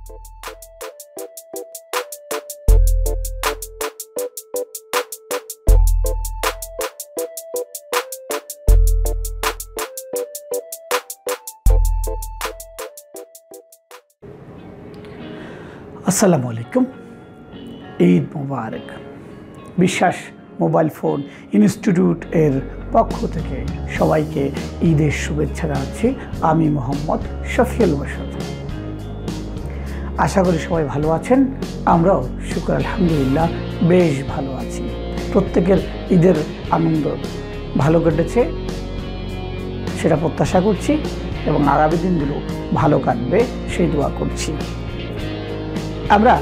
আসসালামু আলাইকুম, ঈদ মুবারক। বিশ্বাস মোবাইল ফোন ইনস্টিটিউট এর পক্ষ থেকে সবাইকে ঈদের শুভেচ্ছা জানাচ্ছি। আমি মোহাম্মদ শফিউল বাসার। আশা করি সবাই ভালো আছেন। আমরাও শুকর আলহামদুলিল্লাহ বেশ ভালো আছি। প্রত্যেকের ঈদের আনন্দ ভালো কেটেছে সেটা প্রত্যাশা করছি এবং আগামী দিনগুলো ভালো কাটবে সেই দোয়া করছি। আমরা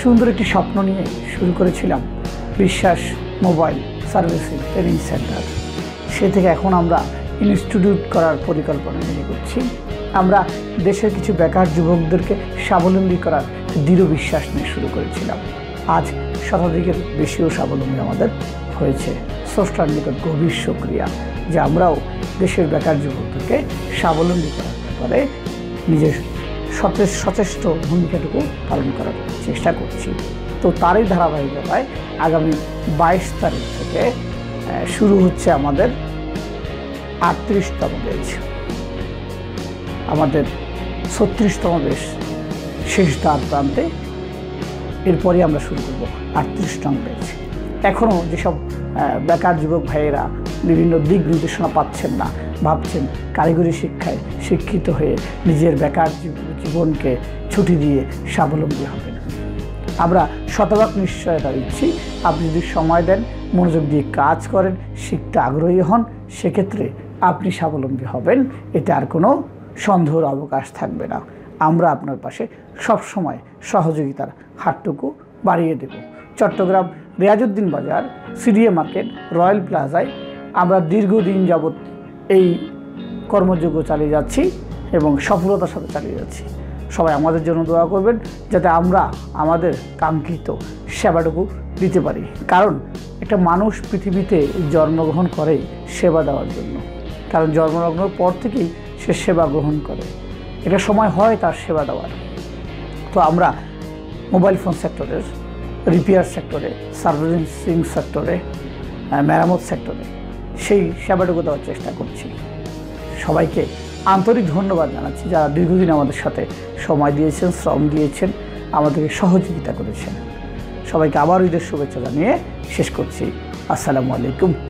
সুন্দর একটি স্বপ্ন নিয়ে শুরু করেছিলাম বিশ্বাস মোবাইল সার্ভিসিং ট্রেনিং সেন্টার। সে থেকে এখন আমরা ইনস্টিটিউট করার পরিকল্পনা নিয়ে করছি। আমরা দেশের কিছু বেকার যুবকদেরকে স্বাবলম্বী করার দৃঢ় বিশ্বাস নিয়ে শুরু করেছিলাম। আজ শতাধিকের বেশিও স্বাবলম্বী আমাদের হয়েছে। স্রষ্টার নিকট গভীর শুকরিয়া যে আমরাও দেশের বেকার যুবকদেরকে স্বাবলম্বী করার ব্যাপারে নিজের সচেষ্ট ভূমিকাটুকু পালন করার চেষ্টা করছি। তো তারই ধারাবাহিকতায় আগামী 22 তারিখ থেকে শুরু হচ্ছে আমাদের 38তম ব্যাচ। আমাদের 36তম ব্যাচ শেষ দ্বার প্রান্তে। এরপরই আমরা শুরু করব 38তম ব্যাচ। এখনও যেসব বেকার যুবক ভাইয়েরা বিভিন্ন দিক নির্দেশনা পাচ্ছেন না, ভাবছেন কারিগরি শিক্ষায় শিক্ষিত হয়ে নিজের বেকার জীবনকে ছুটি দিয়ে স্বাবলম্বী হবেন, আমরা শতভাগ নিশ্চয়তা দিচ্ছি আপনি যদি সময় দেন, মনোযোগ দিয়ে কাজ করেন, শিখতে আগ্রহী হন, সেক্ষেত্রে আপনি স্বাবলম্বী হবেন। এতে আর কোনো সন্দেহের অবকাশ থাকবে না। আমরা আপনার পাশে সবসময় সহযোগিতার হাতটুকু বাড়িয়ে দেব। চট্টগ্রাম রিয়াজউদ্দিন বাজার সিডিএ মার্কেট রয়্যাল প্লাজায় আমরা দীর্ঘদিন যাবৎ এই কর্মযোগ্য চালিয়ে যাচ্ছি এবং সফলতার সাথে চালিয়ে যাচ্ছি। সবাই আমাদের জন্য দোয়া করবেন যাতে আমরা আমাদের কাঙ্ক্ষিত সেবাটুকু দিতে পারি। কারণ একটা মানুষ পৃথিবীতে জন্মগ্রহণ করে সেবা দেওয়ার জন্য। কারণ জন্মলগ্নের পর থেকেই সে সেবা গ্রহণ করে, এটা সময় হয় তার সেবা দেওয়ার। তো আমরা মোবাইল ফোন সেক্টরের, রিপেয়ার সেক্টরে, সার্ভিসিং সেক্টরে, মেরামত সেক্টরে সেই সেবাটুকু দেওয়ার চেষ্টা করছি। সবাইকে আন্তরিক ধন্যবাদ জানাচ্ছি যারা দীর্ঘদিন আমাদের সাথে সময় দিয়েছেন, শ্রম দিয়েছেন, আমাদেরকে সহযোগিতা করেছেন। সবাইকে আবার ঈদের শুভেচ্ছা জানিয়ে শেষ করছি। আসসালামু আলাইকুম।